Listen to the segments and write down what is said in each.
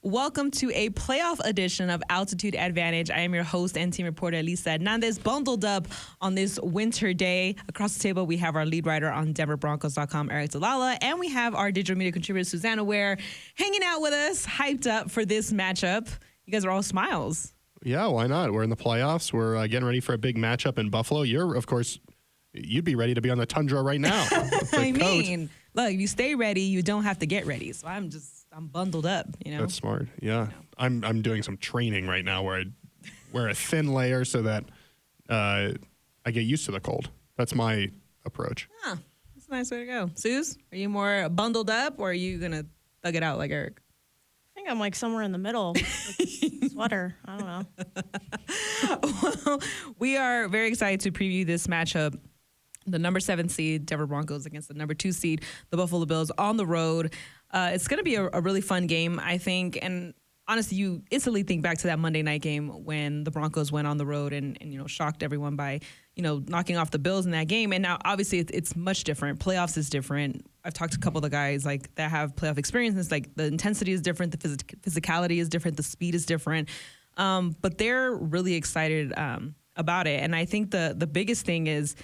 Welcome to a playoff edition of Altitude Advantage. I am your host and team reporter, Elisa Hernandez, bundled up on this winter day. Across the table, we have our lead writer on DenverBroncos.com, Aric DiLalla, and we have our digital media contributor, Susanna Weir, hanging out with us, hyped up for this matchup. You guys are all smiles. Yeah, why not? We're in the playoffs. We're getting ready for a big matchup in Buffalo. You'd be ready to be on the tundra right now. I mean, look, if you stay ready, you don't have to get ready. So I'm bundled up, you know. That's smart. Yeah. I'm doing some training right now where I wear a thin layer so that I get used to the cold. That's my approach. Huh. That's a nice way to go. Suze, are you more bundled up or are you going to thug it out like Aric? I think I'm like somewhere in the middle. Sweater. I don't know. Well, we are very excited to preview this matchup. The number 7 seed, Denver Broncos, against the number 2 seed, the Buffalo Bills, on the road. It's going to be a really fun game, I think. And honestly, you instantly think back to that Monday night game when the Broncos went on the road and shocked everyone by, knocking off the Bills in that game. And now, obviously, it's much different. Playoffs is different. I've talked to a couple of the guys that have playoff experience. It's like the intensity is different, the physicality is different, the speed is different. But they're really excited about it. And I think the biggest thing is,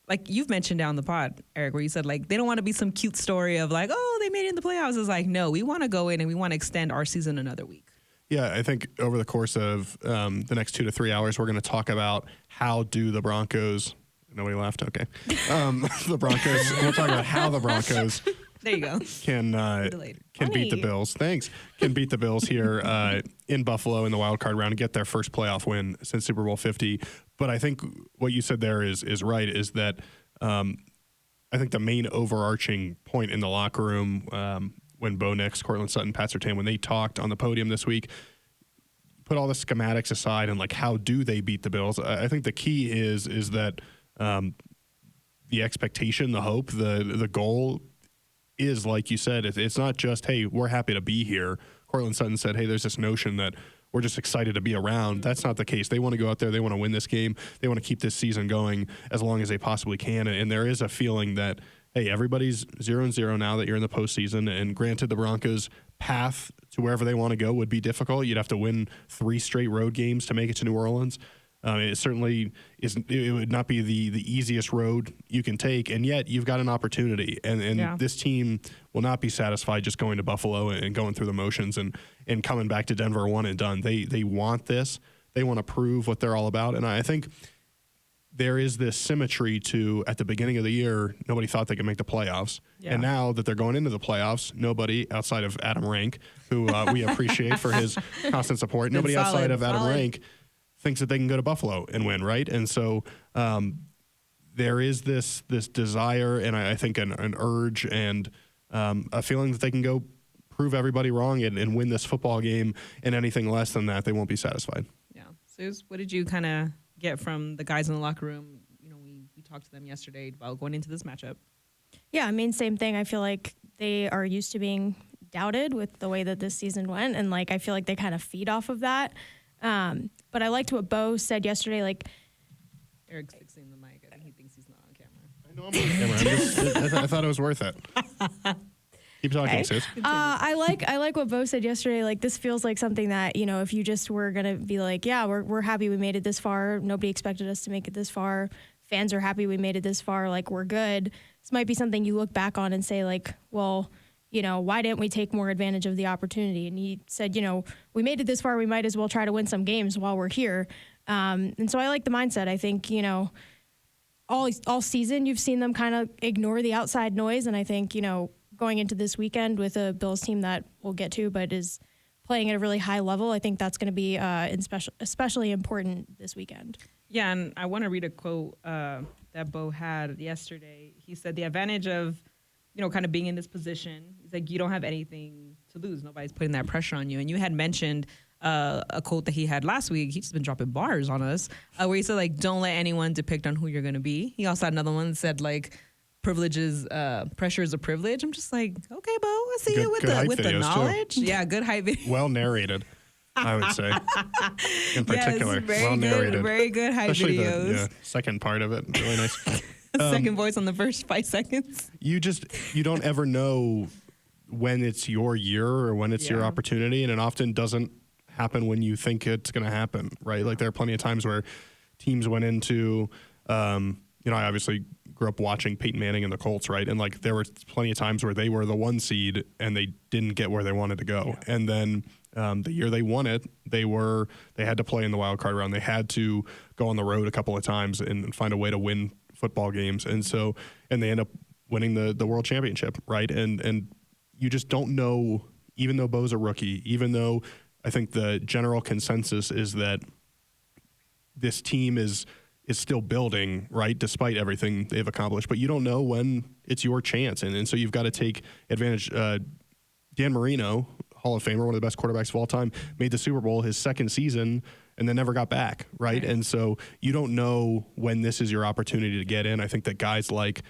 like you've mentioned down the pod, Aric, where you said, they don't want to be some cute story of they made it in the playoffs. It's like, no, we want to go in and we want to extend our season another week. Yeah, I think over the course of the next 2 to 3 hours, we're going to talk about how do the Broncos – nobody laughed? Okay. The Broncos – we'll talk about how the Broncos – there you go. Can beat the Bills. Thanks. Can beat the Bills here in Buffalo in the wild card round and get their first playoff win since Super Bowl 50. But I think what you said there is right, is that I think the main overarching point in the locker room when Bo Nix, Cortland Sutton, Pat Surtain, when they talked on the podium this week, put all the schematics aside and how do they beat the Bills? I think the key is that the expectation, the hope, the goal is, like you said, it's not just, hey, we're happy to be here. Cortland Sutton said, hey, there's this notion that we're just excited to be around. That's not the case. They want to go out there. They want to win this game. They want to keep this season going as long as they possibly can. And there is a feeling that, hey, everybody's 0-0 now that you're in the postseason. And granted, the Broncos' path to wherever they want to go would be difficult. You'd have to win 3 straight road games to make it to New Orleans. It certainly isn't. It would not be the easiest road you can take, and yet you've got an opportunity. And This team will not be satisfied just going to Buffalo and going through the motions and coming back to Denver one and done. They want this. They want to prove what they're all about. And I think there is this symmetry to, at the beginning of the year, nobody thought they could make the playoffs. Yeah. And now that they're going into the playoffs, nobody outside of Adam Rank, who we appreciate for his constant support, nobody outside of Adam Rank thinks that they can go to Buffalo and win, right? And so there is this desire and I think an urge and a feeling that they can go prove everybody wrong and win this football game, and anything less than that, they won't be satisfied. Yeah. Suze, what did you kind of get from the guys in the locker room? We talked to them yesterday about going into this matchup. Yeah, I mean, same thing. I feel like they are used to being doubted with the way that this season went, and I feel like they kind of feed off of that. But I liked what Bo said yesterday. Eric's fixing the mic. I think he thinks he's not on camera. I know I'm on camera. I thought it was worth it. Keep talking, sis. I like what Bo said yesterday. This feels like something that, if you just were gonna be yeah, we're happy we made it this far. Nobody expected us to make it this far. Fans are happy we made it this far. We're good. This might be something you look back on and say well, why didn't we take more advantage of the opportunity? And he said, we made it this far. We might as well try to win some games while we're here. And so I like the mindset. I think, all season you've seen them kind of ignore the outside noise. And I think, going into this weekend with a Bills team that we'll get to, but is playing at a really high level, I think that's going to be especially important this weekend. Yeah, and I want to read a quote that Bo had yesterday. He said the advantage of kind of being in this position, he's like, you don't have anything to lose. Nobody's putting that pressure on you. And you had mentioned a quote that he had last week. He's just been dropping bars on us, where he said, don't let anyone depict on who you're going to be. He also had another one that said, pressure is a privilege. I'm just like, okay, Bo, I see you with the knowledge. Too. Yeah, good hype video. Well narrated, I would say. In particular, yes, well narrated. Very good hype especially videos. The second part of it, really nice. Second voice on the first 5 seconds. You don't ever know when it's your year or when it's your opportunity, and it often doesn't happen when you think it's going to happen, right? Like there are plenty of times where teams went into, I obviously grew up watching Peyton Manning and the Colts, right? And like there were plenty of times where they were the 1 seed and they didn't get where they wanted to go. Yeah. And then the year they won it, they had to play in the wild card round. They had to go on the road a couple of times and find a way to win football games. And they end up winning the world championship, right? And you just don't know, even though Bo's a rookie, even though I think the general consensus is that this team is still building, right, despite everything they've accomplished. But you don't know when it's your chance. And so you've got to take advantage. Dan Marino, Hall of Famer, one of the best quarterbacks of all time, made the Super Bowl his second season and then never got back, right? And so you don't know when this is your opportunity to get in. I think that guys like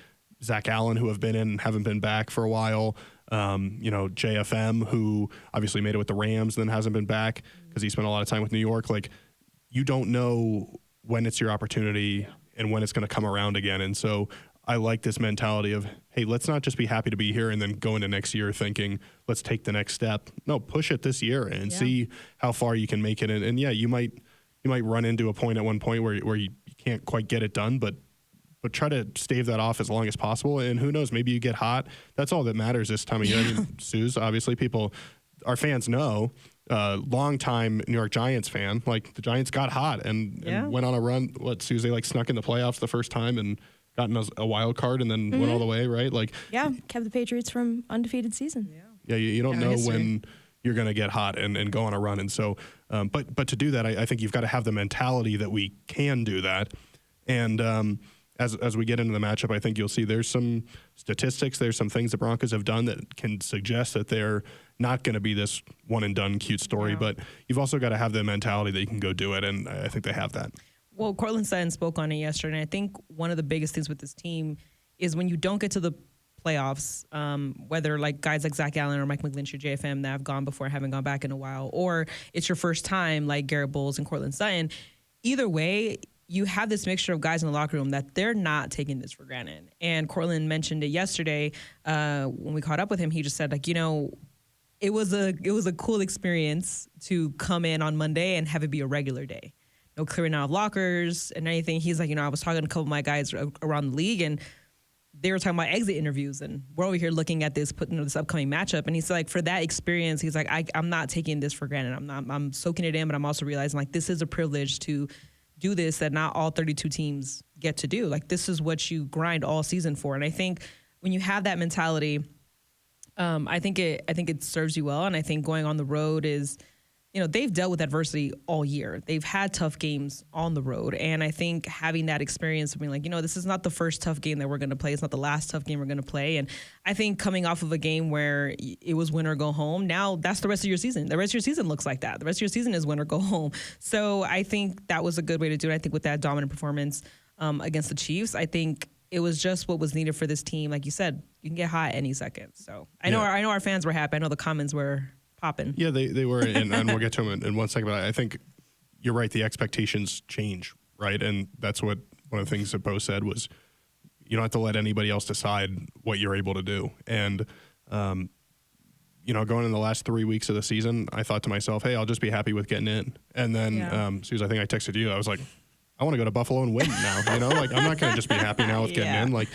Zach Allen, who have been in and haven't been back for a while, JFM, who obviously made it with the Rams and then hasn't been back because he spent a lot of time with New York. Like, you don't know when it's your opportunity and when it's going to come around again. And so I like this mentality of, hey, let's not just be happy to be here and then go into next year thinking, let's take the next step. No, push it this year and see how far you can make it. And you might run into a point at one point where you can't quite get it done, but try to stave that off as long as possible. And who knows, maybe you get hot. That's all that matters this time of year. I mean, Suze, obviously our fans know, long-time New York Giants fan, like the Giants got hot and went on a run. Suze, they like snuck in the playoffs the first time and got in a wild card and then went all the way, right? Like, kept the Patriots from undefeated season. You don't know when you're going to get hot and go on a run. And so, but to do that, I think you've got to have the mentality that we can do that. And as we get into the matchup, I think you'll see there's some statistics, there's some things the Broncos have done that can suggest that they're not going to be this one and done cute story, but you've also got to have the mentality that you can go do it, and I think they have that. Well, Cortland Sutton spoke on it yesterday, and I think one of the biggest things with this team is when you don't get to the playoffs, whether like guys like Zach Allen or Mike McGlinchey or JFM that have gone before and haven't gone back in a while, or it's your first time like Garrett Bowles and Cortland Sutton, either way, you have this mixture of guys in the locker room that they're not taking this for granted. And Cortland mentioned it yesterday when we caught up with him. He just said, like, it was a cool experience to come in on Monday and have it be a regular day. No clearing out of lockers and anything. He's like, I was talking to a couple of my guys around the league, and they were talking about exit interviews, and we're over here looking at this, this upcoming matchup. And he's like, for that experience, he's like, I'm not taking this for granted. I'm soaking it in, but I'm also realizing like this is a privilege to do this that not all 32 teams get to do. Like, this is what you grind all season for. And I think when you have that mentality, I think it serves you well. And I think going on the road is, they've dealt with adversity all year. They've had tough games on the road. And I think having that experience of being like, this is not the first tough game that we're going to play. It's not the last tough game we're going to play. And I think coming off of a game where it was win or go home, now that's the rest of your season. The rest of your season looks like that. The rest of your season is win or go home. So I think that was a good way to do it. I think with that dominant performance against the Chiefs, I think it was just what was needed for this team. Like you said, you can get hot any second. So I know our fans were happy. I know the comments were popping. Yeah, they were, and we'll get to them in 1 second. But I think you're right. The expectations change, right? And that's what one of the things that Bo said was, you don't have to let anybody else decide what you're able to do. And going in the last 3 weeks of the season, I thought to myself, hey, I'll just be happy with getting in. And then, Suze, I think I texted you. I was like, I want to go to Buffalo and win now. Like I'm not going to just be happy now with getting in. Like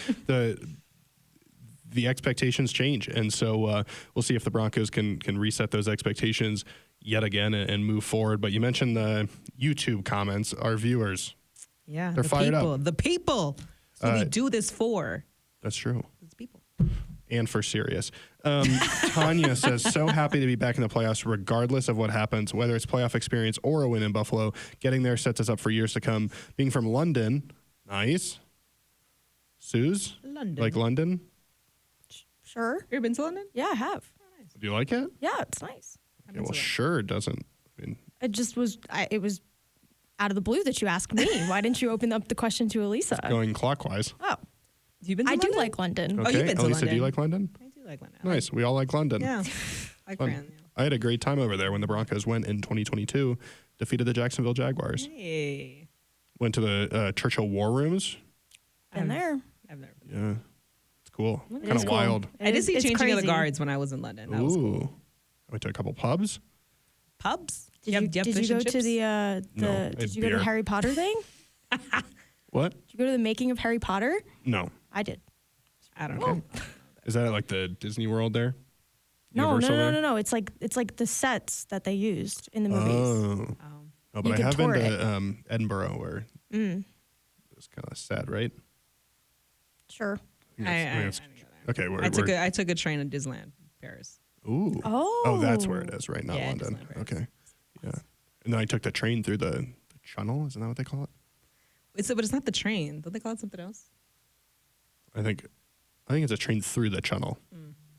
the expectations change. And so we'll see if the Broncos can reset those expectations yet again and move forward. But you mentioned the YouTube comments, our viewers. Yeah, they're fired up. The people. So we do this for. That's true. It's people. And for serious. Tanya says, so happy to be back in the playoffs regardless of what happens, whether it's playoff experience or a win in Buffalo. Getting there sets us up for years to come. Being from London, nice. Suze? London. Like London? Sure. You ever been to London? Yeah, I have. Oh, nice. Do you like it? Yeah, it's nice. Yeah, well, sure it doesn't. I mean, it just was, it was out of the blue that you asked me. Why didn't you open up the question to Elisa? Going clockwise. Oh. You been to I London? do like London. Okay. Oh, you've been to Elisa, London. do you like London? I do like London. Nice. We all like London. Yeah. I Fun. I had a great time over there when the Broncos went in 2022, defeated the Jacksonville Jaguars. Went to the Churchill War Rooms. Been there. I've never been. Yeah. It's cool. It Kind is of cool. wild. I did see It's changing of the crazy. guards when I was in London. That was cool. I went to a couple pubs. Pubs? Did you have go fish and to chips? the No, did you go to beer. the Harry Potter thing? What? Did you go to the making of Harry Potter? No. I did. I don't know. Okay. Is that at like the Disney World there? No. Universal there? It's like the sets that they used in the movies. Oh. Um, Oh, You but I could have been tour to Edinburgh where it was kind of sad, right? Sure. I didn't go there. Okay, I took a train to Disneyland, Paris. Ooh. Oh. that's where it is, right? Not Yeah, London. Disneyland Paris. Okay. Yeah. And then I took the train through the channel. Isn't that what they call it? But it's not the train. Don't they call it something else? I think it's a train through the channel.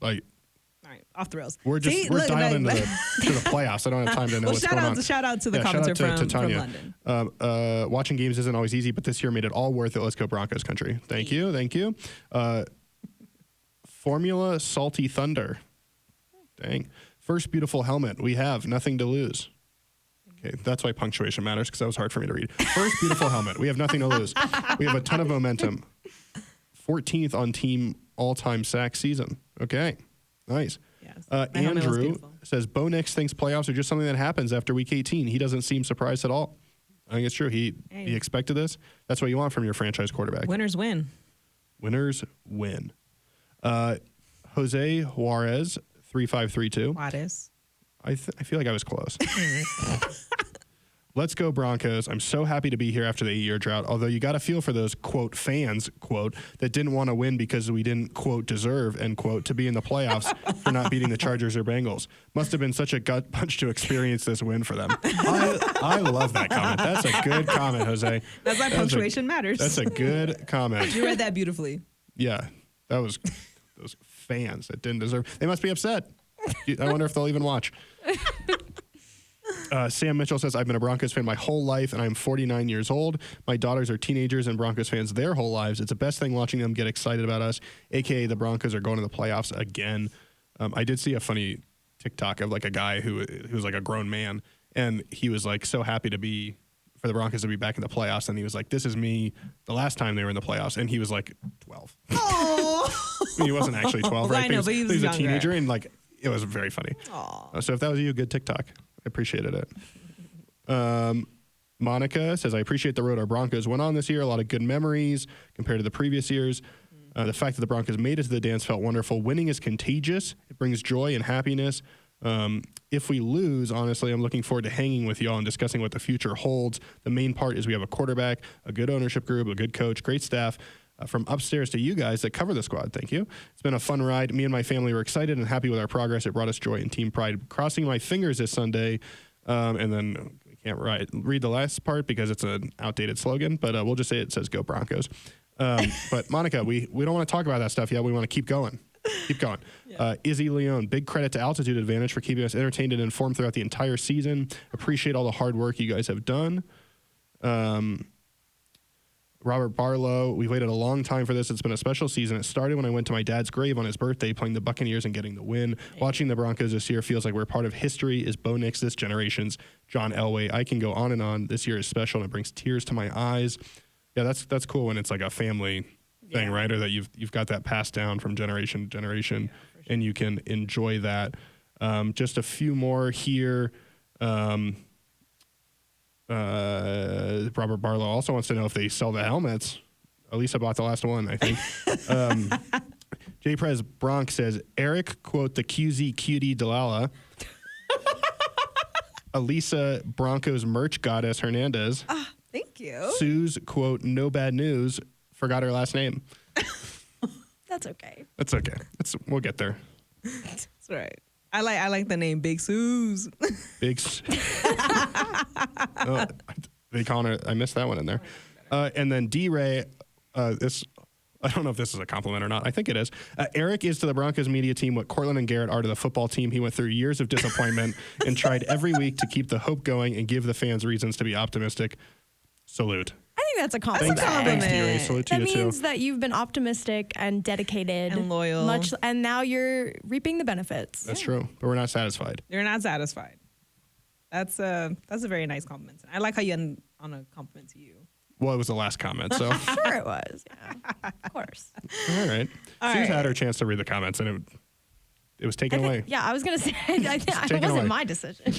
Like All right, off the rails. we're See, we're look, dialed into like- to the playoffs. I don't have time to know Well, what's going on. shout out to the Yeah, shout commenter out to from Tanya. London. Watching games isn't always easy, but this year made it all worth it. Let's go Broncos country. Thank you. Formula Salty Thunder. Dang. First beautiful helmet. We have nothing to lose. Okay, that's why punctuation matters, because that was hard for me to read. First beautiful helmet. We have nothing to lose. We have a ton of momentum. 14th on team all-time sack season. Okay, nice. Yes. My helmet was Andrew beautiful. says Bo Nix thinks playoffs are just something that happens after week 18. He doesn't seem surprised at all. I think it's true. He expected this. That's what you want from your franchise quarterback. Winners win. Winners win. Jose Juarez, 3532. Juarez. I feel like I was close. Let's go Broncos. I'm so happy to be here after the 8-year drought, although you got to feel for those, quote, fans, quote, that didn't want to win because we didn't, quote, deserve, end quote, to be in the playoffs for not beating the Chargers or Bengals. Must have been such a gut punch to experience this win for them. I love that comment. That's a good comment, Jose. That's why punctuation matters. That's a good comment. You read that beautifully. Yeah, that was those fans that didn't deserve. They must be upset. I wonder if they'll even watch. Sam Mitchell says, I've been a Broncos fan my whole life, and I'm 49 years old. My daughters are teenagers and Broncos fans their whole lives. It's the best thing watching them get excited about us, a.k.a. the Broncos are going to the playoffs again. I did see a funny TikTok of like a guy who was like a grown man, and he was like so happy to be for the Broncos to be back in the playoffs, and he was like, this is me the last time they were in the playoffs, and he was like 12. Oh. He wasn't actually 12, Well, right? I know, but he was a younger. teenager, and like it was very funny. Aw. So if that was you, good TikTok. I appreciated it. Monica says, I appreciate the road our Broncos went on this year. A lot of good memories compared to the previous years. The fact that the Broncos made it to the dance felt wonderful. Winning is contagious. It brings joy and happiness. If we lose, honestly, I'm looking forward to hanging with y'all and discussing what the future holds. The main part is we have a quarterback, a good ownership group, a good coach, great staff. From upstairs to you guys that cover the squad. Thank you. It's been a fun ride. Me and my family were excited and happy with our progress. It brought us joy and team pride. Crossing my fingers this Sunday. And then we can't read the last part because it's an outdated slogan, but we'll just say it says go Broncos. But Monica, we don't want to talk about that stuff yet. We want to keep going. Keep going. Yeah. Izzy Leone, big credit to Altitude Advantage for keeping us entertained and informed throughout the entire season. Appreciate all the hard work you guys have done. Robert Barlow, we waited a long time for this. It's been a special season. It started when I went to my dad's grave on his birthday playing the Buccaneers and getting the win. Watching the Broncos this year feels like we're part of history. Is Bo Nix this generation's John Elway? I can go on and on. This year is special and it brings tears to my eyes. Yeah, that's cool when it's like a family thing, right? Or that you've got that passed down from generation to generation, and you can enjoy that. Just a few more here. Robert Barlow also wants to know if they sell the helmets. Elisa bought the last one, I think. J. Prez Bronx says, Aric, quote, the QZ cutie DiLalla. Elisa, Broncos merch goddess Hernandez. Thank you. Sue's, quote, no bad news. Forgot her last name. That's okay. That's okay. We'll get there. That's right. I like the name Big Suze. Big. They call her. I missed that one in there. And then D-Ray, this. I don't know if this is a compliment or not. I think it is. Aric is to the Broncos media team what Cortland and Garrett are to the football team. He went through years of disappointment and tried every week to keep the hope going and give the fans reasons to be optimistic. Salute. I think that's a compliment. Thanks, D-Ray. Salute to That you means too. that you've been optimistic and dedicated And loyal. and now you're reaping the benefits. That's true, but we're not satisfied. You're not satisfied. That's a very nice compliment. I like how you end on a compliment to you. Well, it was the last comment, so. Sure it was. Yeah, of course. All right. Sue's had her chance to read the comments, and it was taken away. Yeah, I was going to say, it wasn't my decision. I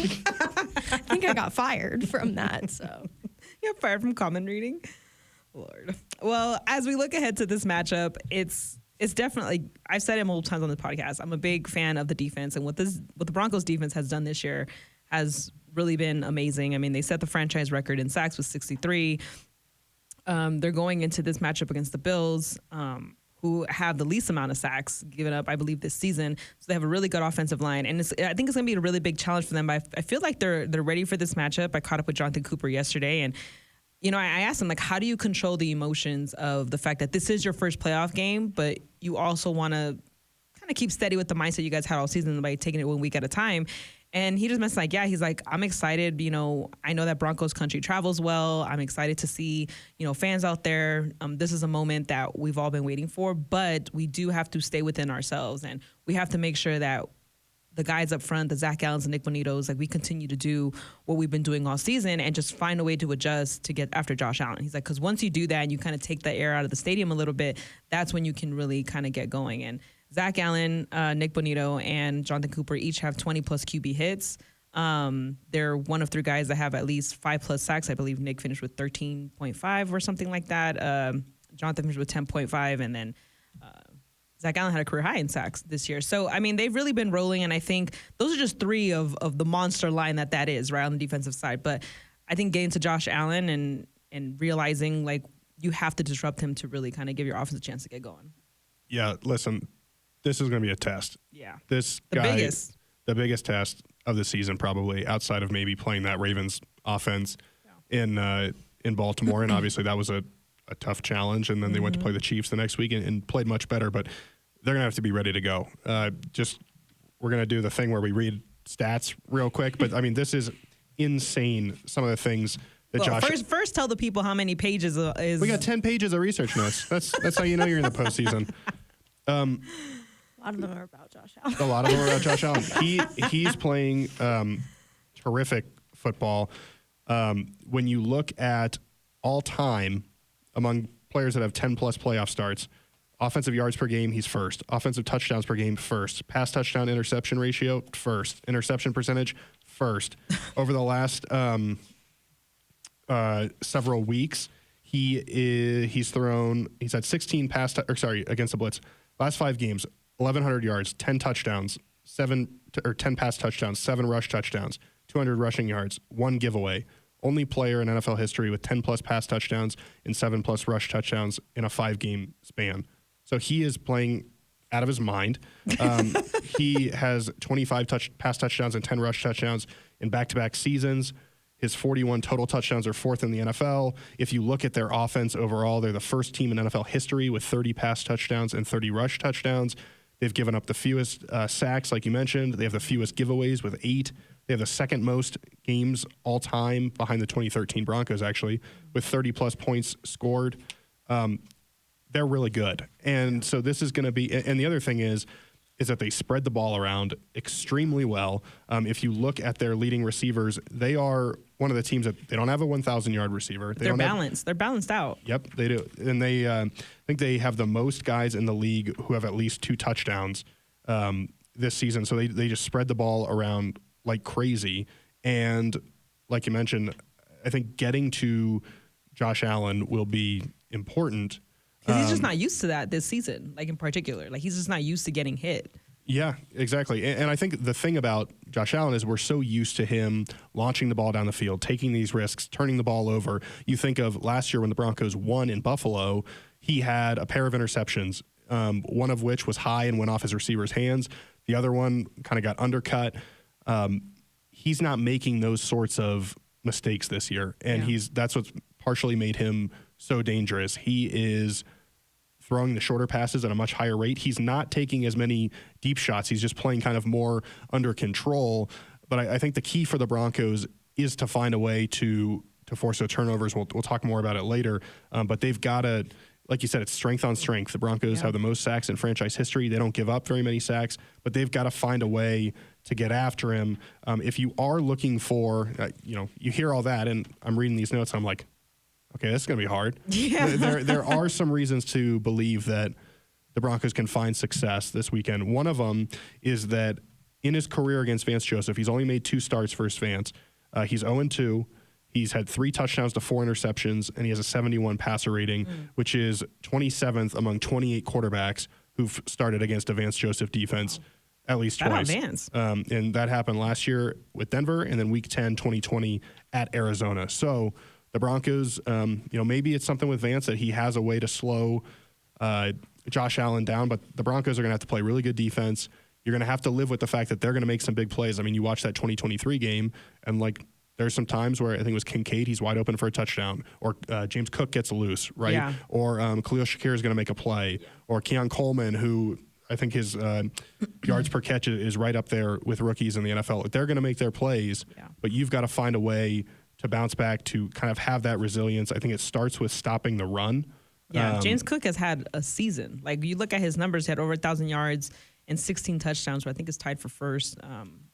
think I got fired from that, so. You got fired from comment reading? Lord. Well, as we look ahead to this matchup, it's definitely, I've said it multiple times on the podcast, I'm a big fan of the defense, and what the Broncos defense has done this year has really been amazing. I mean, they set the franchise record in sacks with 63. They're going into this matchup against the Bills, who have the least amount of sacks given up, I believe, this season. So they have a really good offensive line, and I think it's going to be a really big challenge for them. But I feel like they're ready for this matchup. I caught up with Jonathan Cooper yesterday, and I asked him, like, how do you control the emotions of the fact that this is your first playoff game, but you also want to kind of keep steady with the mindset you guys had all season by taking it 1 week at a time? And he just mentioned, like, yeah, he's like, I'm excited. I know that Broncos country travels well. I'm excited to see, fans out there. This is a moment that we've all been waiting for, but we do have to stay within ourselves. And we have to make sure that the guys up front, the Zach Allens and Nick Bonitos, like, we continue to do what we've been doing all season and just find a way to adjust to get after Josh Allen. He's like, because once you do that and you kind of take the air out of the stadium a little bit, that's when you can really kind of get going. And Zach Allen, Nick Bonito, and Jonathan Cooper each have 20-plus QB hits. They're one of three guys that have at least 5+ sacks. I believe Nick finished with 13.5 or something like that. Jonathan finished with 10.5, and then Zach Allen had a career high in sacks this year. So, I mean, they've really been rolling, and I think those are just three of the monster line that is, right, on the defensive side. But I think getting to Josh Allen and realizing, like, you have to disrupt him to really kind of give your offense a chance to get going. Yeah, listen, this is going to be a test. Yeah. The biggest test of the season, probably, outside of maybe playing that Ravens offense in Baltimore. And obviously that was a tough challenge. And then they went to play the Chiefs the next week and played much better. But they're going to have to be ready to go. We're going to do the thing where we read stats real quick. But, I mean, this is insane, some of the things that Josh... First tell the people how many pages is... We got 10 pages of research notes. That's how you know you're in the postseason. A lot of them are about Josh Allen. A lot of them are about Josh Allen. He's playing terrific football. When you look at all time among players that have 10-plus playoff starts, offensive yards per game, he's first. Offensive touchdowns per game, first. Pass touchdown interception ratio, first. Interception percentage, first. Over the last several weeks, he's had 16 against the blitz. Last 5 games, 1,100 yards, 10 touchdowns, 10 pass touchdowns, 7 rush touchdowns, 200 rushing yards, 1 giveaway. Only player in NFL history with 10-plus pass touchdowns and 7-plus rush touchdowns in a 5-game span. So he is playing out of his mind. He has 25 pass touchdowns and 10 rush touchdowns in back-to-back seasons. His 41 total touchdowns are 4th in the NFL. If you look at their offense overall, they're the first team in NFL history with 30 pass touchdowns and 30 rush touchdowns. They've given up the fewest sacks, like you mentioned. They have the fewest giveaways with 8. They have the second most games all time behind the 2013 Broncos, actually, with 30-plus points scored. They're really good. And so this is going to be – and the other thing is that they spread the ball around extremely well. If you look at their leading receivers, they are one of the teams that they don't have a 1,000-yard receiver. They're balanced. They're balanced out. Yep, they do. And they I think they have the most guys in the league who have at least 2 touchdowns this season. So they just spread the ball around like crazy. And like you mentioned, I think getting to Josh Allen will be important. Because he's just not used to that this season, like in particular. Like he's just not used to getting hit. Yeah, exactly. And I think the thing about Josh Allen is we're so used to him launching the ball down the field, taking these risks, turning the ball over. You think of last year when the Broncos won in Buffalo, he had a pair of interceptions, one of which was high and went off his receiver's hands. The other one kind of got undercut. He's not making those sorts of mistakes this year, and that's what's partially made him so dangerous. He is throwing the shorter passes at a much higher rate. He's not taking as many deep shots. He's just playing kind of more under control. But I think the key for the Broncos is to find a way to force those turnovers. We'll talk more about it later. But they've got to, like you said, it's strength on strength. The Broncos have the most sacks in franchise history. They don't give up very many sacks, but they've got to find a way to get after him. If you are looking for, you hear all that, and I'm reading these notes, I'm like, okay, this is going to be hard. Yeah. There are some reasons to believe that the Broncos can find success this weekend. One of them is that in his career against Vance Joseph, he's only made 2 starts versus Vance. He's 0-2. He's had 3 touchdowns to 4 interceptions, and he has a 71 passer rating, which is 27th among 28 quarterbacks who've started against a Vance Joseph defense at least twice. Vance. And that happened last year with Denver, and then Week 10, 2020 at Arizona. So the Broncos, maybe it's something with Vance that he has a way to slow Josh Allen down, but the Broncos are going to have to play really good defense. You're going to have to live with the fact that they're going to make some big plays. I mean, you watch that 2023 game, and there's some times where I think it was Kincaid, he's wide open for a touchdown, or James Cook gets loose, right? Yeah. Or Khalil Shakir is going to make a play, or Keon Coleman, who I think his yards per catch is right up there with rookies in the NFL. They're going to make their plays, but you've got to find a way to bounce back, to kind of have that resilience. I think it starts with stopping the run. Yeah, James Cook has had a season. You look at his numbers, he had over 1,000 yards and 16 touchdowns, which I think is tied for first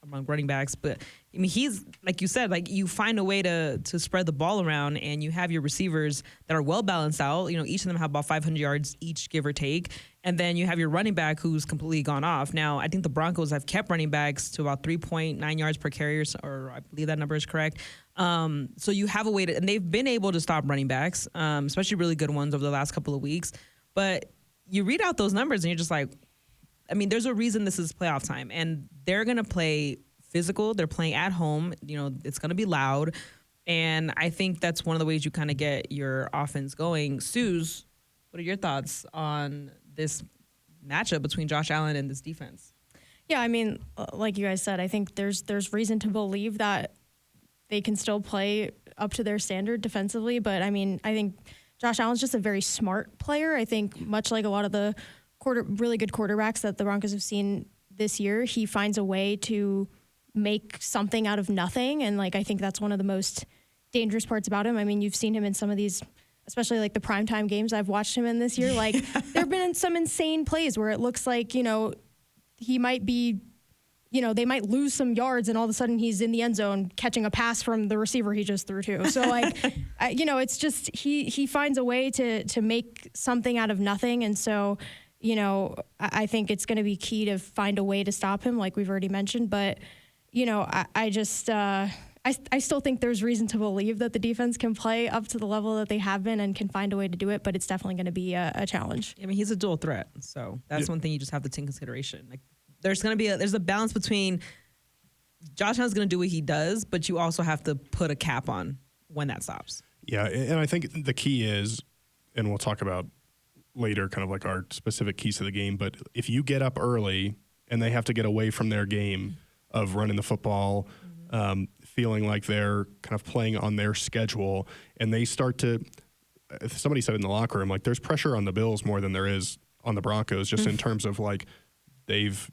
among running backs. But, I mean, he's, like you said, you find a way to spread the ball around, and you have your receivers that are well balanced out. Each of them have about 500 yards each, give or take. And then you have your running back who's completely gone off. Now, I think the Broncos have kept running backs to about 3.9 yards per carry, or I believe that number is correct. So you have a way to, and they've been able to stop running backs, especially really good ones over the last couple of weeks. But you read out those numbers and you're just like, I mean, there's a reason this is playoff time, and they're going to play physical. They're playing at home. It's going to be loud. And I think that's one of the ways you kind of get your offense going. Suze, what are your thoughts on this matchup between Josh Allen and this defense? Yeah, I mean, like you guys said, I think there's reason to believe that they can still play up to their standard defensively. But, I mean, I think Josh Allen's just a very smart player. I think much like a lot of the really good quarterbacks that the Broncos have seen this year, he finds a way to make something out of nothing. And, I think that's one of the most dangerous parts about him. I mean, you've seen him in some of these, especially the primetime games I've watched him in this year. There have been some insane plays where it looks like, he might be, they might lose some yards and all of a sudden he's in the end zone catching a pass from the receiver he just threw to. So it's just, he finds a way to make something out of nothing. And so, I think it's going to be key to find a way to stop him, like we've already mentioned. But, I still think there's reason to believe that the defense can play up to the level that they have been and can find a way to do it, but it's definitely going to be a challenge. I mean, he's a dual threat, so that's one thing you just have to take into consideration. There's a balance between Josh Allen's going to do what he does, but you also have to put a cap on when that stops. Yeah, and I think the key is, and we'll talk about later kind of our specific keys to the game, but if you get up early and they have to get away from their game of running the football, feeling like they're kind of playing on their schedule, and they start to, somebody said in the locker room, there's pressure on the Bills more than there is on the Broncos, just in terms of there's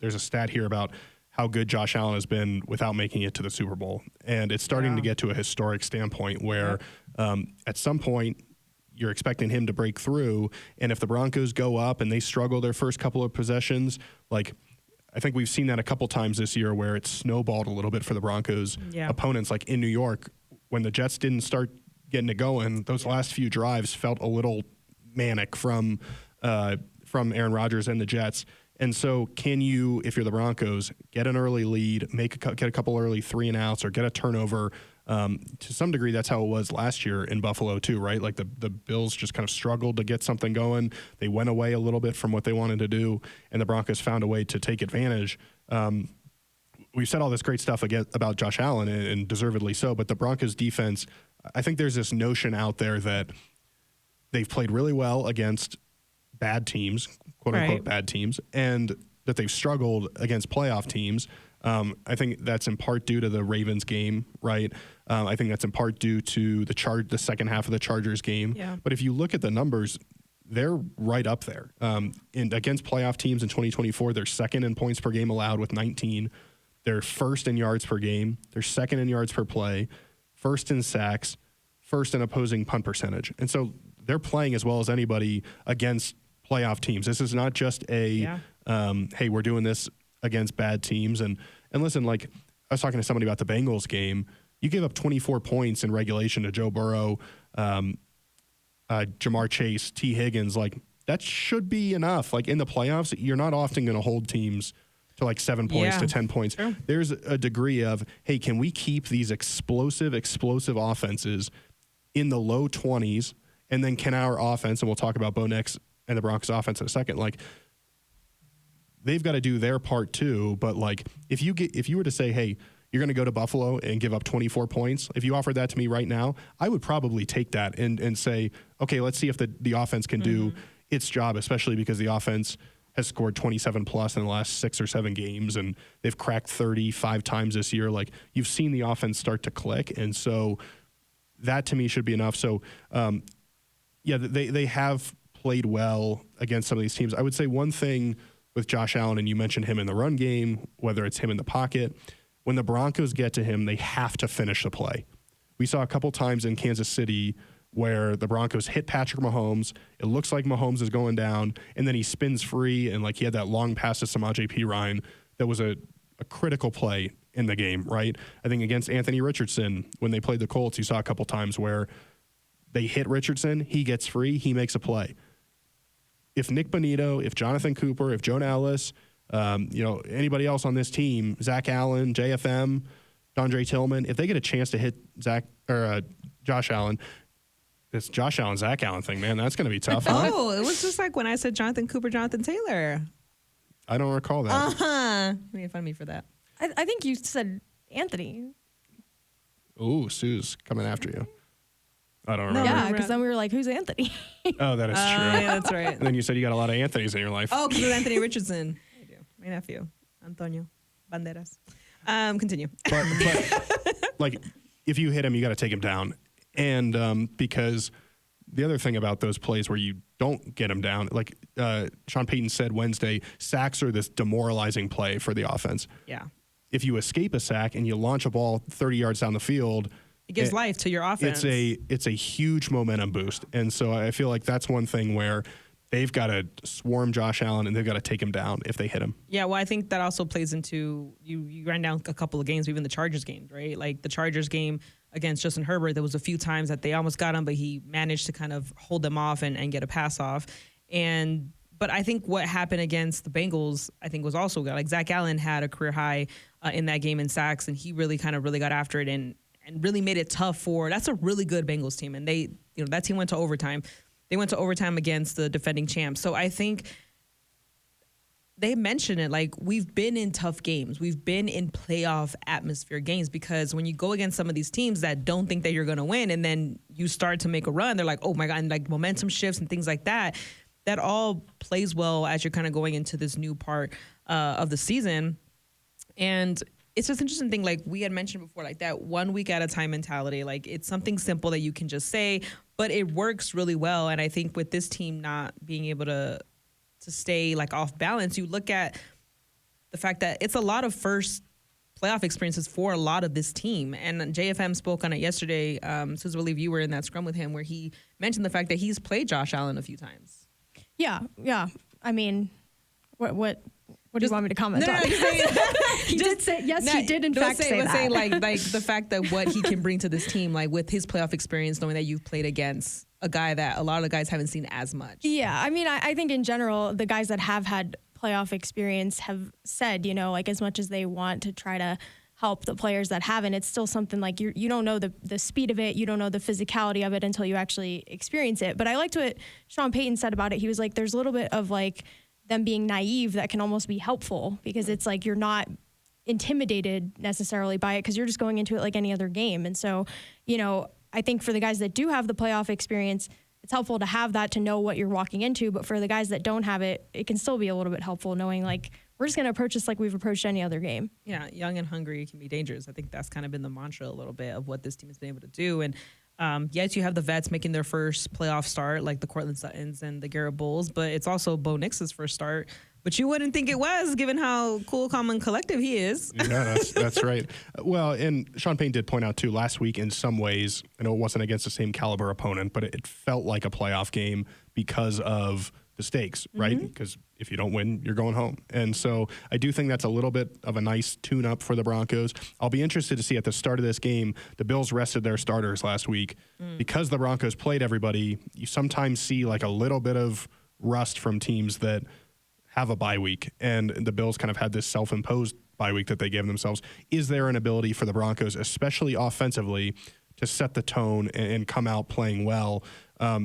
a stat here about how good Josh Allen has been without making it to the Super Bowl. And it's starting to get to a historic standpoint where at some point you're expecting him to break through. And if the Broncos go up and they struggle their first couple of possessions, I think we've seen that a couple times this year where it's snowballed a little bit for the Broncos opponents, in New York, when the Jets didn't start getting it going, those last few drives felt a little manic from Aaron Rodgers and the Jets. And so can you, if you're the Broncos, get an early lead, get a couple early 3-and-outs, or get a turnover? To some degree, that's how it was last year in Buffalo too, right? The Bills just kind of struggled to get something going. They went away a little bit from what they wanted to do, and the Broncos found a way to take advantage. We've said all this great stuff about Josh Allen, and deservedly so, but the Broncos defense, I think there's this notion out there that they've played really well against bad teams, quote-unquote bad teams, and that they've struggled against playoff teams. I think that's in part due to the Ravens game, right? I think that's in part due to the second half of the Chargers game. Yeah. But if you look at the numbers, they're right up there. Against playoff teams in 2024, they're second in points per game allowed with 19. They're first in yards per game. They're second in yards per play, first in sacks, first in opposing punt percentage. And so they're playing as well as anybody against playoff teams. This is not just hey, we're doing this against bad teams. And listen, I was talking to somebody about the Bengals game. You gave up 24 points in regulation to Joe Burrow. Jamar Chase, T. Higgins, like that should be enough. Like in the playoffs, you're not often going to hold teams to like 7 points to 10 points. Sure. There's a degree of, hey, can we keep these explosive offenses in the low 20s? And then can our offense, and we'll talk about Bo Nix and the Broncos offense in a second, like they've got to do their part too. But like if you were to say, hey, you're going to go to Buffalo and give up 24 points, if you offered that to me right now, I would probably take that and say, okay, let's see if the offense can do its job, especially because the offense has scored 27 plus in the last 6 or 7 games, and they've cracked 35 times this year. Like you've seen the offense start to click. And so that to me should be enough. So, they have played well against some of these teams. I would say one thing with Josh Allen, and you mentioned him in the run game, whether it's him in the pocket, when the Broncos get to him, they have to finish the play. We saw a couple times in Kansas City where the Broncos hit Patrick Mahomes. It looks like Mahomes is going down, and then he spins free, and like he had that long pass to Samaje Perine that was a critical play in the game, right? I think against Anthony Richardson, when they played the Colts, you saw a couple times where they hit Richardson, he gets free, he makes a play. If Nick Bonito, if Jonathan Cooper, if Jonah Ellis, anybody else on this team, Zach Allen, JFM, Dondre Tillman, if they get a chance to hit Josh Allen, it's Josh Allen, Zach Allen thing, man. That's going to be tough. Oh, it was just like when I said Jonathan Cooper, Jonathan Taylor. I don't recall that. You made fun of me for that. I think you said Anthony. Ooh, Sue's coming after you. I don't remember. Yeah, because then we were like, who's Anthony? Oh, that is true. Yeah, that's right. And then you said you got a lot of Anthonys in your life. Oh, because of Anthony Richardson. I do. My nephew, Antonio Banderas. Continue. But like, if you hit him, you got to take him down. And because the other thing about those plays where you don't get him down, like Sean Payton said Wednesday, sacks are this demoralizing play for the offense. Yeah. If you escape a sack and you launch a ball 30 yards down the field, it gives life to your offense. It's a huge momentum boost. And so I feel like that's one thing where they've got to swarm Josh Allen and they've got to take him down if they hit him. Yeah, well, I think that also plays into you ran down a couple of games, even the Chargers games, right? Like the Chargers game against Justin Herbert, there was a few times that they almost got him, but he managed to kind of hold them off and get a pass off. But I think what happened against the Bengals, I think was also good. Like Zach Allen had a career high in that game in sacks, and he really got after it and really made it tough that's a really good Bengals team. And they, that team went to overtime. They went to overtime against the defending champs. So I think they mentioned it, like we've been in tough games. We've been in playoff atmosphere games because when you go against some of these teams that don't think that you're going to win and then you start to make a run, they're like, oh my God, and like momentum shifts and things like that. That all plays well as you're kind of going into this new part of the season. And it's just an interesting thing, like we had mentioned before, like that 1 week at a time mentality. Like it's something simple that you can just say, but it works really well. And I think with this team not being able to stay like off balance, you look at the fact that it's a lot of first playoff experiences for a lot of this team. And JFM spoke on it yesterday. Susan, I believe you were in that scrum with him where he mentioned the fact that he's played Josh Allen a few times. Yeah. I mean, what do you want me to comment on? He did say, yes, he did in fact say that. Saying like the fact that what he can bring to this team, like with his playoff experience, knowing that you've played against a guy that a lot of the guys haven't seen as much. Yeah, I mean, I think in general, the guys that have had playoff experience have said, like as much as they want to try to help the players that haven't, it's still something like you don't know the speed of it, you don't know the physicality of it until you actually experience it. But I liked what Sean Payton said about it. He was like, there's a little bit of like them being naive that can almost be helpful because it's like you're not intimidated necessarily by it because you're just going into it like any other game. And so, I think for the guys that do have the playoff experience, it's helpful to have that to know what you're walking into. But for the guys that don't have it, it can still be a little bit helpful knowing like we're just going to approach this like we've approached any other game. Yeah, young and hungry can be dangerous. I think that's kind of been the mantra a little bit of what this team has been able to do. And yes, you have the vets making their first playoff start, like the Cortland Suttons and the Garrett Bulls, but it's also Bo Nix's first start. But you wouldn't think it was, given how cool, calm, and collective he is. Yeah, that's right. Well, and Sean Payton did point out, too, last week in some ways, I know it wasn't against the same caliber opponent, but it felt like a playoff game because of the stakes, right? Because if you don't win, you're going home. And so I do think that's a little bit of a nice tune-up for the Broncos. I'll be interested to see at the start of this game, the Bills rested their starters last week. Because the Broncos played everybody, you sometimes see like a little bit of rust from teams that have a bye week. And the Bills kind of had this self-imposed bye week that they gave themselves. Is there an ability for the Broncos, especially offensively, to set the tone and come out playing well?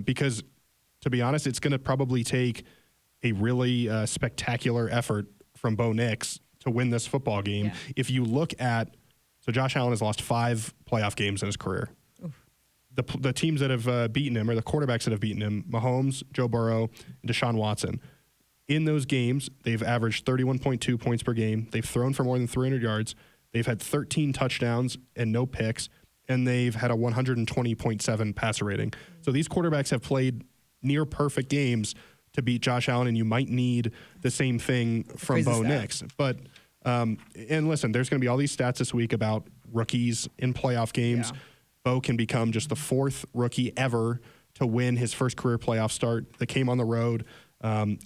Because to be honest, it's going to probably take a really spectacular effort from Bo Nix to win this football game. Yeah. If you look at, so Josh Allen has lost 5 playoff games in his career. Oof. The teams that have beaten him, or the quarterbacks that have beaten him, Mahomes, Joe Burrow, and Deshaun Watson. In those games, they've averaged 31.2 points per game. They've thrown for more than 300 yards. They've had 13 touchdowns and no picks, and they've had a 120.7 passer rating. So these quarterbacks have played near perfect games to beat Josh Allen, and you might need the same thing from Bo Nix. But and listen, there's going to be all these stats this week about rookies in playoff games. Yeah. Bo can become just the 4th rookie ever to win his first career playoff start that came on the road.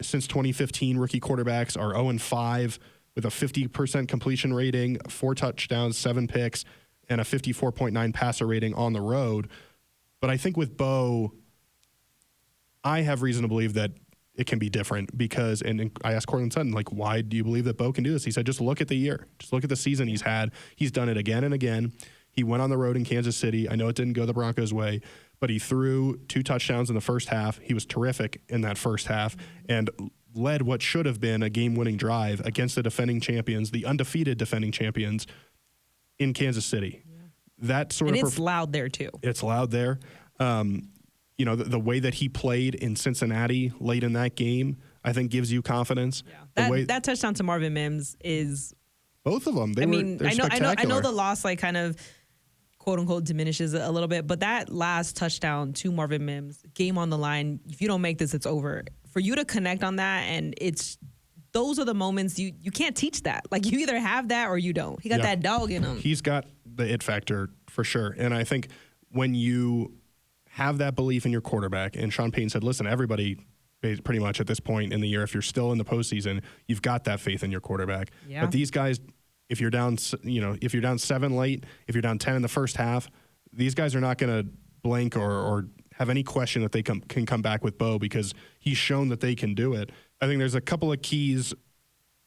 Since 2015, rookie quarterbacks are 0-5 with a 50% completion rating, 4 touchdowns, 7 picks, and a 54.9 passer rating on the road. But I think with Bo, I have reason to believe that it can be different because, and I asked Cortland Sutton, like, why do you believe that Bo can do this? He said, just look at the year. Just look at the season he's had. He's done it again and again. He went on the road in Kansas City. I know it didn't go the Broncos' way, but he threw 2 touchdowns in the first half. He was terrific in that first half and led what should have been a game-winning drive against the defending champions, the undefeated defending champions in Kansas City. Yeah. That sort and of it's loud there too. It's loud there. You know, the way that he played in Cincinnati late in that game, I think gives you confidence. Yeah. That touchdown to Marvin Mims is both of them. I know the loss like kind of quote unquote diminishes a little bit, but that last touchdown to Marvin Mims, game on the line. If you don't make this, it's over. For you to connect on that, and those are the moments you can't teach that. Like you either have that or you don't. He got that dog in him. He's got the it factor for sure. And I think when you have that belief in your quarterback, and Sean Payton said, listen, everybody pretty much at this point in the year, if you're still in the postseason, you've got that faith in your quarterback. Yeah. But these guys, if you're down 7 late, if you're down 10 in the first half, these guys are not going to blink or have any question that they can come back with Bo because he's shown that they can do it. I think there's a couple of keys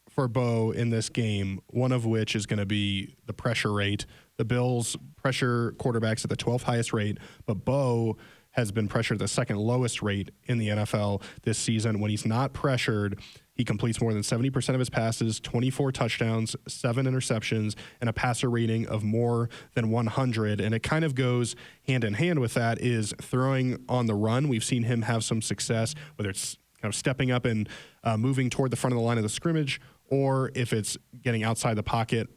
for Bo in this game, one of which is going to be the pressure rate. The Bills pressure quarterbacks at the 12th highest rate, but Bo has been pressured at the second lowest rate in the NFL this season. When he's not pressured, he completes more than 70% of his passes, 24 touchdowns, 7 interceptions, and a passer rating of more than 100. And it kind of goes hand in hand with that is throwing on the run. We've seen him have some success, whether it's kind of stepping up and moving toward the front of the line of the scrimmage, or if it's getting outside the pocket,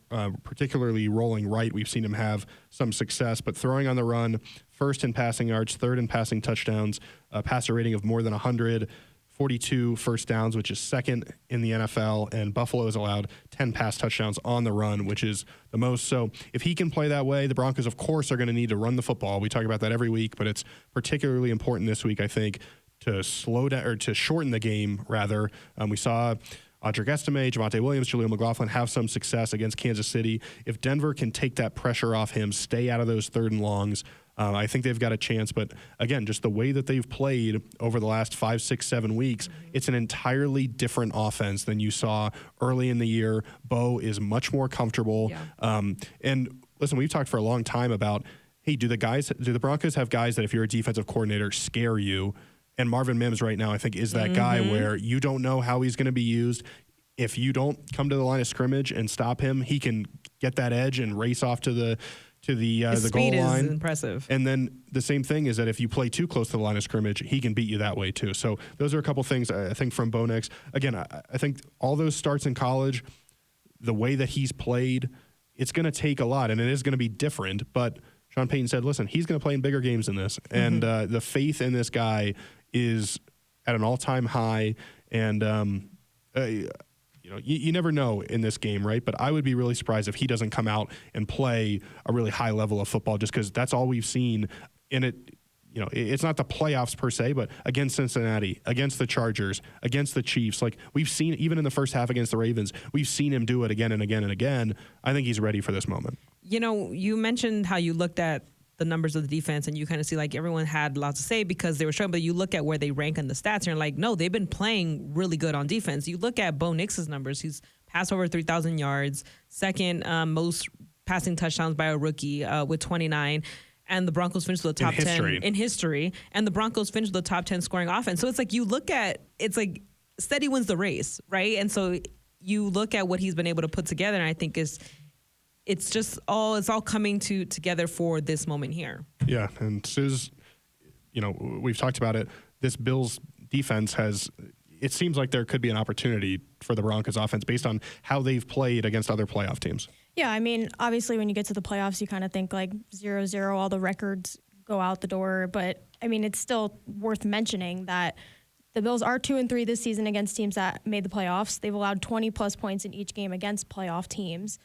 particularly rolling right, we've seen him have some success. But throwing on the run, first in passing yards, third in passing touchdowns, a passer rating of more than 100, 42 first downs, which is second in the NFL, and Buffalo has allowed 10 pass touchdowns on the run, which is the most. So if he can play that way, the Broncos, of course, are going to need to run the football. We talk about that every week, but it's particularly important this week, I think, to slow down or to shorten the game, rather. We saw Audric Estime, Javonte Williams, Jaleel McLaughlin have some success against Kansas City. If Denver can take that pressure off him, stay out of those third and longs, I think they've got a chance. But again, just the way that they've played over the last 5, 6, 7 weeks, it's an entirely different offense than you saw early in the year. Bo is much more comfortable. Yeah. And listen, we've talked for a long time about, hey, do the Broncos have guys that if you're a defensive coordinator scare you? And Marvin Mims right now, I think, is that guy where you don't know how he's going to be used. If you don't come to the line of scrimmage and stop him, he can get that edge and race off to the goal line. Is impressive. And then the same thing is that if you play too close to the line of scrimmage, he can beat you that way too. So those are a couple things I think from Bo Nix. Again, I think all those starts in college, the way that he's played, it's going to take a lot, and it is going to be different. But Sean Payton said, listen, he's going to play in bigger games than this. And the faith in this guy is at an all-time high. And, you never know in this game, right? But I would be really surprised if he doesn't come out and play a really high level of football just because that's all we've seen. And it's not the playoffs per se, but against Cincinnati, against the Chargers, against the Chiefs. Like we've seen, even in the first half against the Ravens, we've seen him do it again and again and again. I think he's ready for this moment. You mentioned how you looked at the numbers of the defense and you kind of see like everyone had lots to say because they were struggling, but you look at where they rank in the stats and you're like, no, they've been playing really good on defense. You look at Bo Nix's numbers. He's passed over 3,000 yards, second most passing touchdowns by a rookie with 29. And the Broncos finished the top 10 in history. And the Broncos finished the top 10 scoring offense. So it's like you look at, it's like steady wins the race, right? And so you look at what he's been able to put together, and I think it's all coming together for this moment here. Yeah, and Suze, we've talked about it. This Bills defense it seems like there could be an opportunity for the Broncos offense based on how they've played against other playoff teams. Yeah, I mean, obviously when you get to the playoffs, you kind of think like 0-0, all the records go out the door. But, I mean, it's still worth mentioning that the Bills are 2-3 this season against teams that made the playoffs. They've allowed 20-plus points in each game against playoff teams.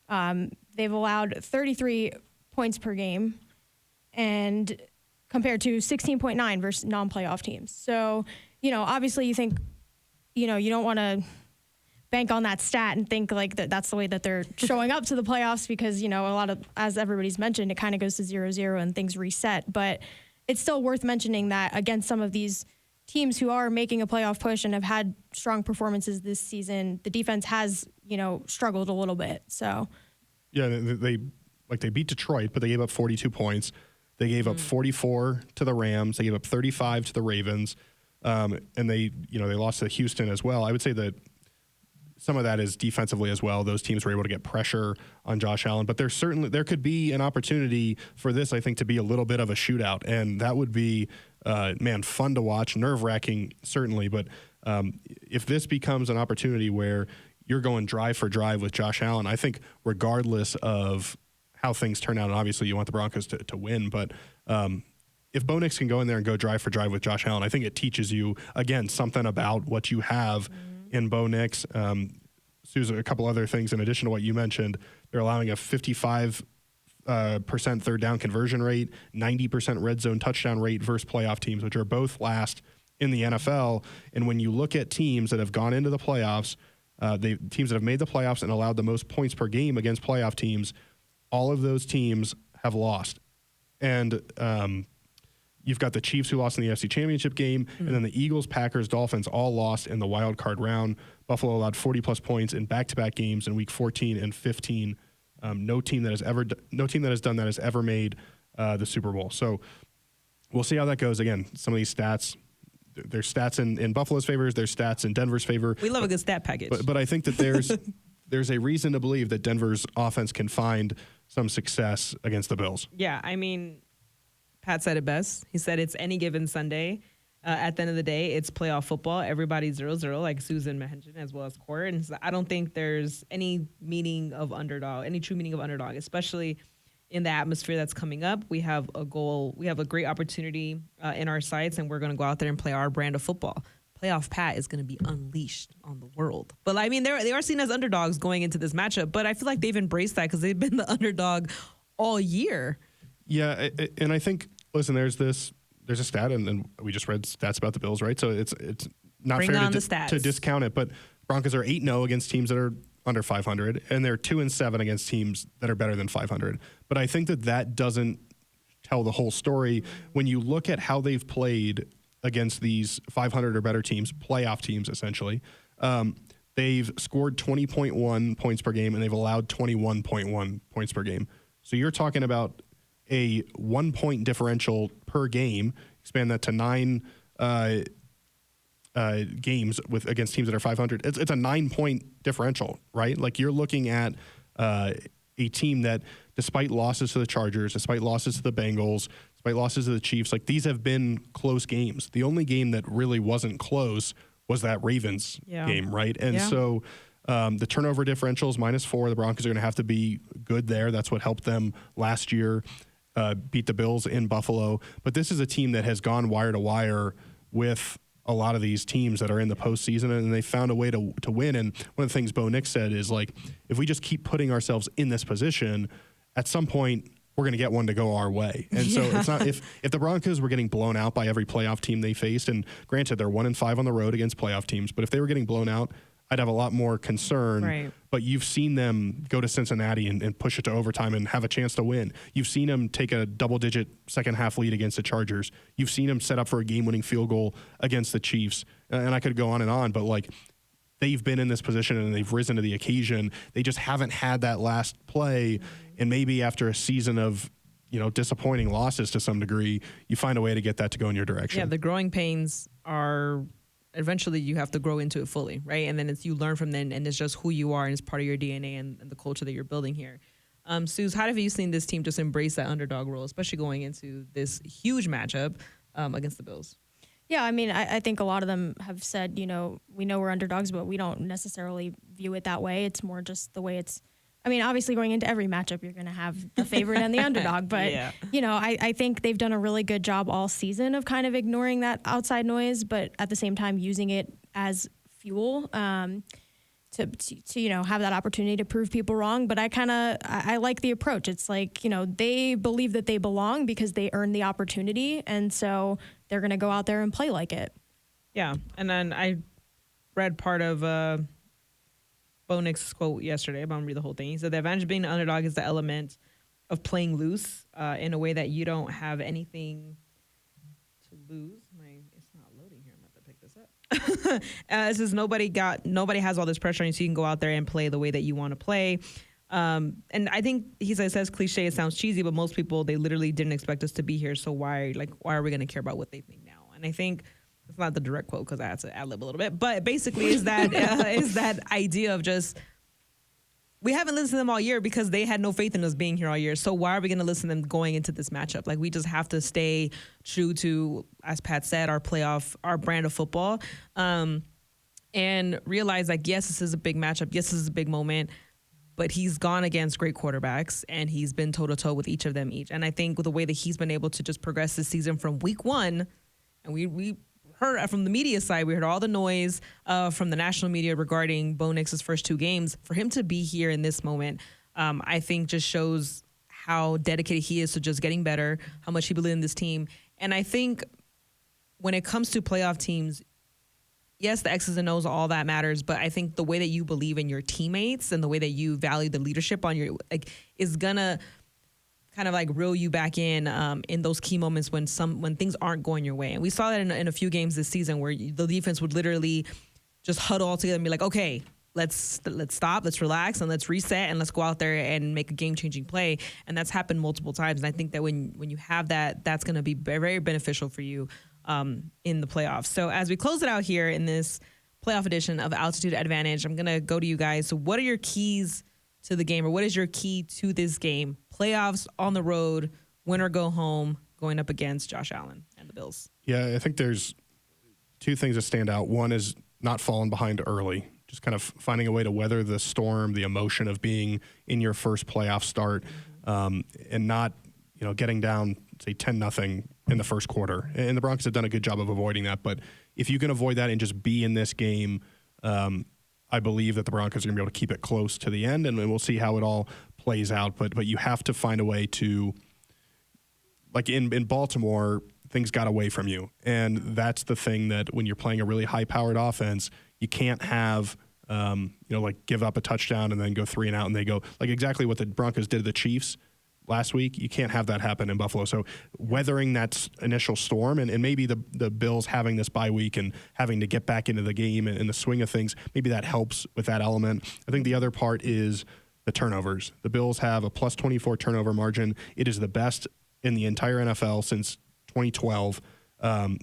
They've allowed 33 points per game and compared to 16.9 versus non-playoff teams. So, obviously you think, you don't want to bank on that stat and think like that's the way that they're showing up to the playoffs because, a lot of, as everybody's mentioned, it kind of goes to 0-0 and things reset. But it's still worth mentioning that against some of these teams who are making a playoff push and have had strong performances this season, the defense has, struggled a little bit. So, yeah, they beat Detroit, but they gave up 42 points. They gave up 44 to the Rams. They gave up 35 to the Ravens. And they lost to Houston as well. I would say that some of that is defensively as well. Those teams were able to get pressure on Josh Allen, but there could be an opportunity for this, I think, to be a little bit of a shootout, and that would be, fun to watch, nerve-wracking certainly, but if this becomes an opportunity where you're going drive for drive with Josh Allen, I think regardless of how things turn out, and obviously you want the Broncos to win, but if Bo Nix can go in there and go drive for drive with Josh Allen, I think it teaches you, again, something about what you have in Bo Nix. Susan, a couple other things in addition to what you mentioned. They're allowing a 55% third down conversion rate, 90% red zone touchdown rate versus playoff teams, which are both last in the NFL. And when you look at teams that have gone into the playoffs, teams that have made the playoffs and allowed the most points per game against playoff teams, all of those teams have lost. And you've got the Chiefs who lost in the AFC Championship game, and then the Eagles, Packers, Dolphins all lost in the wild card round. Buffalo allowed 40-plus points in back-to-back games in Week 14 and 15. No team that has done that has ever made the Super Bowl. So we'll see how that goes. Again, some of these stats, there's stats in Buffalo's favor, there's stats in Denver's favor. We love a good stat package. But I think that there's a reason to believe that Denver's offense can find some success against the Bills. Yeah, I mean, Pat said it best. He said it's any given Sunday. At the end of the day, it's playoff football. Everybody's 0-0, like Susan mentioned, as well as Court. And so I don't think there's any true meaning of underdog, especially in the atmosphere that's coming up. We have a goal. We have a great opportunity in our sights, and we're going to go out there and play our brand of football. Playoff Pat is going to be unleashed on the world. But, I mean, they are seen as underdogs going into this matchup, but I feel like they've embraced that because they've been the underdog all year. Yeah, and I think, listen, there's a stat, and we just read stats about the Bills, right? So it's not Bring fair on to discount it, but Broncos are 8-0 against teams that are under 500, and they're 2-7 against teams that are better than 500. But I think that doesn't tell the whole story. When you look at how they've played against these 500 or better teams, playoff teams essentially, they've scored 20.1 points per game, and they've allowed 21.1 points per game. So you're talking about a 1-point differential per game. Expand that to 9 games against teams that are 500. It's a 9-point differential, right? Like you're looking at a team that, despite losses to the Chargers, despite losses to the Bengals, despite losses to the Chiefs, like these have been close games. The only game that really wasn't close was that Ravens game, right? And so the turnover differential is -4. The Broncos are going to have to be good there. That's what helped them last year. Beat the Bills in Buffalo. But this is a team that has gone wire to wire with a lot of these teams that are in the postseason, and they found a way to win. And one of the things Bo Nix said is, like, if we just keep putting ourselves in this position, at some point we're going to get one to go our way. And so it's not if the Broncos were getting blown out by every playoff team they faced, and granted they're 1-5 on the road against playoff teams, but if they were getting blown out, I'd have a lot more concern. Right. But you've seen them go to Cincinnati and push it to overtime and have a chance to win. You've seen them take a double-digit second-half lead against the Chargers. You've seen them set up for a game-winning field goal against the Chiefs. And I could go on and on, but like they've been in this position and they've risen to the occasion. They just haven't had that last play. And maybe after a season of disappointing losses to some degree, you find a way to get that to go in your direction. Yeah, the growing pains are eventually you have to grow into it fully, right? And then it's you learn from them, and it's just who you are, and it's part of your DNA and the culture that you're building here. Suze, how have you seen this team just embrace that underdog role, especially going into this huge matchup against the Bills? Yeah, I mean, I think a lot of them have said, we know we're underdogs, but we don't necessarily view it that way. It's more just the way it's. I mean, obviously going into every matchup, you're going to have the favorite and the underdog. But, I think they've done a really good job all season of kind of ignoring that outside noise, but at the same time using it as fuel to have that opportunity to prove people wrong. But I like the approach. It's like, they believe that they belong because they earned the opportunity. And so they're going to go out there and play like it. Yeah. And then I read part of Bo Nix's quote yesterday. I'm going to read the whole thing. He said, the advantage of being an underdog is the element of playing loose in a way that you don't have anything to lose. It's not loading here. I'm going to have to pick this up. It says nobody has all this pressure on you, so you can go out there and play the way that you want to play. And I think he says cliche, it sounds cheesy, but most people, they literally didn't expect us to be here. So why are we going to care about what they think now? And I think it's not the direct quote because I had to ad-lib a little bit, but basically is that is that idea of just we haven't listened to them all year because they had no faith in us being here all year. So why are we going to listen to them going into this matchup? Like we just have to stay true to, as Pat said, our brand of football, and realize like yes, this is a big matchup. Yes, this is a big moment. But he's gone against great quarterbacks, and he's been toe-to-toe with each of them each. And I think with the way that he's been able to just progress this season from week one, and we heard from the media side, we heard all the noise from the national media regarding Bo Nix's first two games. For him to be here in this moment, I think just shows how dedicated he is to just getting better, how much he believes in this team. And I think when it comes to playoff teams, yes, the X's and O's, all that matters, but I think the way that you believe in your teammates and the way that you value the leadership on your is gonna kind of reel you back in those key moments when things aren't going your way. And we saw that in a few games this season where the defense would literally just huddle all together and be like, okay, let's stop, let's relax, and let's reset, and let's go out there and make a game-changing play. And that's happened multiple times. And I think that when you have that, that's going to be very, very beneficial for you in the playoffs. So as we close it out here in this playoff edition of Altitude Advantage, I'm going to go to you guys. So what are your keys to the game, or what is your key to this game? Playoffs on the road, win or go home, going up against Josh Allen and the Bills. Yeah, I think there's two things that stand out. One is not falling behind early, just kind of finding a way to weather the storm, the emotion of being in your first playoff start, and not getting down, say, 10-0 in the first quarter. And the Broncos have done a good job of avoiding that. But if you can avoid that and just be in this game, I believe that the Broncos are going to be able to keep it close to the end, and we'll see how it all plays out. But you have to find a way to, like in Baltimore, things got away from you. And that's the thing that when you're playing a really high-powered offense, you can't have, give up a touchdown and then go 3 and out and they go, like exactly what the Broncos did to the Chiefs last week. You can't have that happen in Buffalo. So weathering that initial storm and maybe the Bills having this bye week and having to get back into the game and the swing of things, maybe that helps with that element. I think the other part is the turnovers. The Bills have a plus 24 turnover margin. It is the best in the entire NFL since 2012.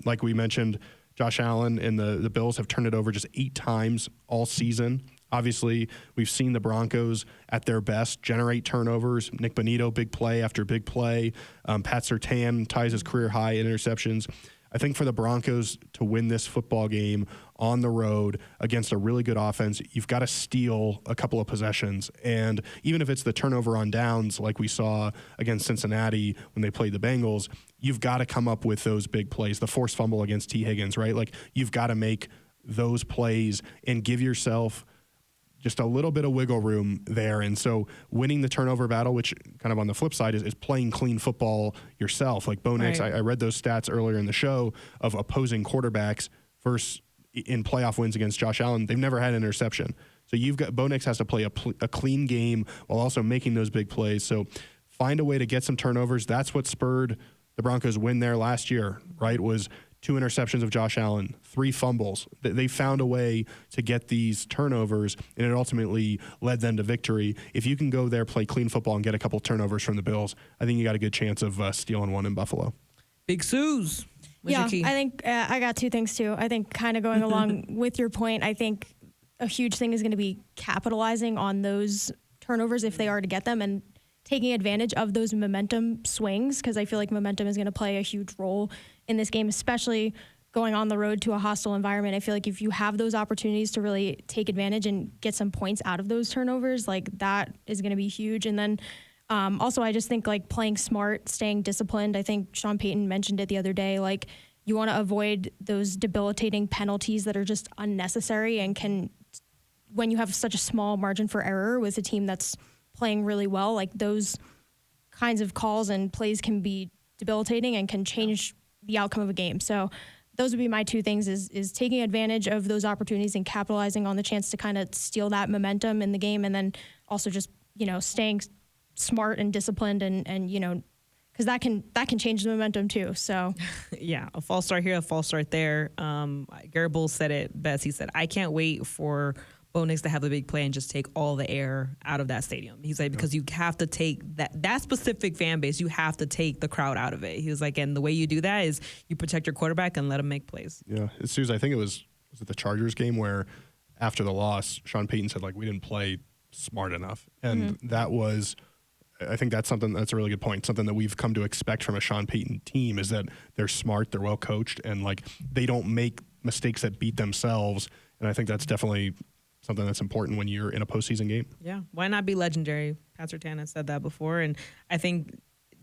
Like we mentioned, Josh Allen and the Bills have turned it over just 8 times all season. Obviously, we've seen the Broncos at their best generate turnovers. Nick Bonito, big play after big play. Pat Surtain ties his career high in interceptions. I think for the Broncos to win this football game on the road against a really good offense, you've got to steal a couple of possessions. And even if it's the turnover on downs like we saw against Cincinnati when they played the Bengals, you've got to come up with those big plays. The forced fumble against T. Higgins, right? Like you've got to make those plays and give yourself just a little bit of wiggle room there. And so winning the turnover battle, which kind of on the flip side is playing clean football yourself. Like Bo Nix, I read those stats earlier in the show of opposing quarterbacks versus in playoff wins against Josh Allen. They've never had an interception. So you've got Bo Nix has to play a clean game while also making those big plays. So find a way to get some turnovers. That's what spurred the Broncos win there last year, right? Was 2 interceptions of Josh Allen, 3 fumbles. They found a way to get these turnovers, and it ultimately led them to victory. If you can go there, play clean football, and get a couple turnovers from the Bills, I think you got a good chance of stealing one in Buffalo. Big Suze. What's your key? I think I got 2 things too. I think kind of going along with your point, I think a huge thing is going to be capitalizing on those turnovers if they are to get them, and taking advantage of those momentum swings, because I feel like momentum is going to play a huge role in this game, especially going on the road to a hostile environment. I feel like if you have those opportunities to really take advantage and get some points out of those turnovers, like that is going to be huge. And then also I just think like playing smart, staying disciplined. I think Sean Payton mentioned it the other day, like you want to avoid those debilitating penalties that are just unnecessary and can, when you have such a small margin for error with a team that's playing really well, like those kinds of calls and plays can be debilitating and can change the outcome of a game. So those would be my 2 things is taking advantage of those opportunities and capitalizing on the chance to kind of steal that momentum in the game. And then also just, staying smart and disciplined and because that can change the momentum too. So yeah, a false start here, a false start there. Garrett Bowles said it best. He said, I can't wait for Bo Nix to have a big play and just take all the air out of that stadium. He's like, because you have to take that specific fan base, you have to take the crowd out of it. He was like, and the way you do that is you protect your quarterback and let him make plays. Yeah. Suze, I think was it the Chargers game where after the loss, Sean Payton said, like, we didn't play smart enough. And that was, I think that's a really good point. Something that we've come to expect from a Sean Payton team is that they're smart, they're well coached, and like they don't make mistakes that beat themselves. And I think that's definitely something that's important when you're in a postseason game. Yeah. Why not be legendary? Pat Surtain said that before. And I think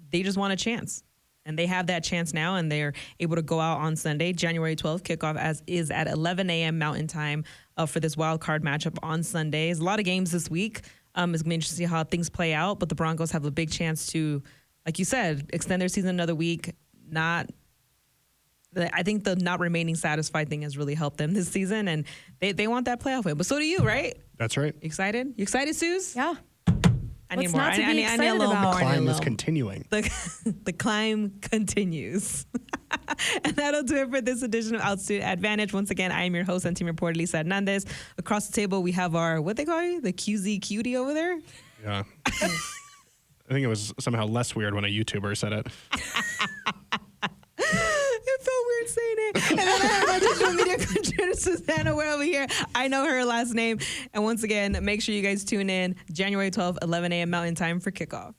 they just want a chance. And they have that chance now, and they're able to go out on Sunday, January 12th. Kickoff is at 11 a.m. Mountain Time for this wild card matchup on Sunday. There's a lot of games this week. It's going to be interesting to see how things play out. But the Broncos have a big chance to, like you said, extend their season another week. I think the not remaining satisfied thing has really helped them this season, and they want that playoff win. But so do you, right? That's right. Excited? You excited, Suze? yeah. I need What's more. not to be I need a excited little about? more. The climb is continuing. The climb continues. And that'll do it for this edition of Altitude Advantage. Once again, I am your host and team reporter, Elisa Hernandez. Across the table, we have our, what they call you? The QZ cutie over there? Yeah. I think it was somehow less weird when a YouTuber said it. It felt weird saying it. And then I have my digital media contributor, Susanna Weir, over here. I know her last name. And once again, make sure you guys tune in January 12th, 11 a.m. Mountain Time for kickoff.